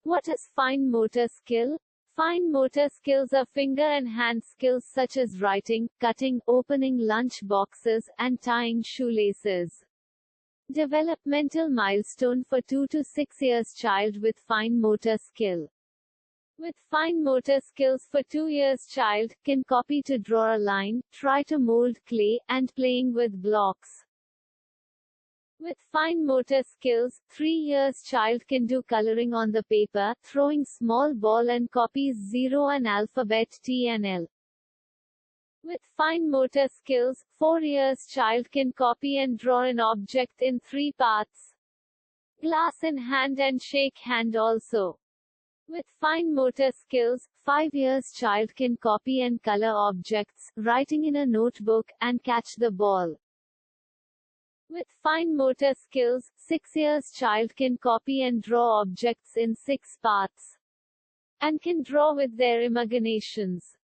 What is fine motor skill? Fine motor skills are finger and hand skills such as writing, cutting, opening lunch boxes, and tying shoelaces. Developmental milestone for 2 to 6 years child with fine motor skill. With fine motor skills for 2 years child can copy to draw a line, try to mold clay, and playing with blocks. With fine motor skills, 3 years child can do coloring on the paper, throwing small ball and copies 0 and alphabet T and L. With fine motor skills, 4 years child can copy and draw an object in 3 parts. Glass in hand and shake hand also. With fine motor skills, 5 years child can copy and color objects, writing in a notebook, and catch the ball. With fine motor skills, 6 years child can copy and draw objects in 6 parts, and can draw with their imaginations.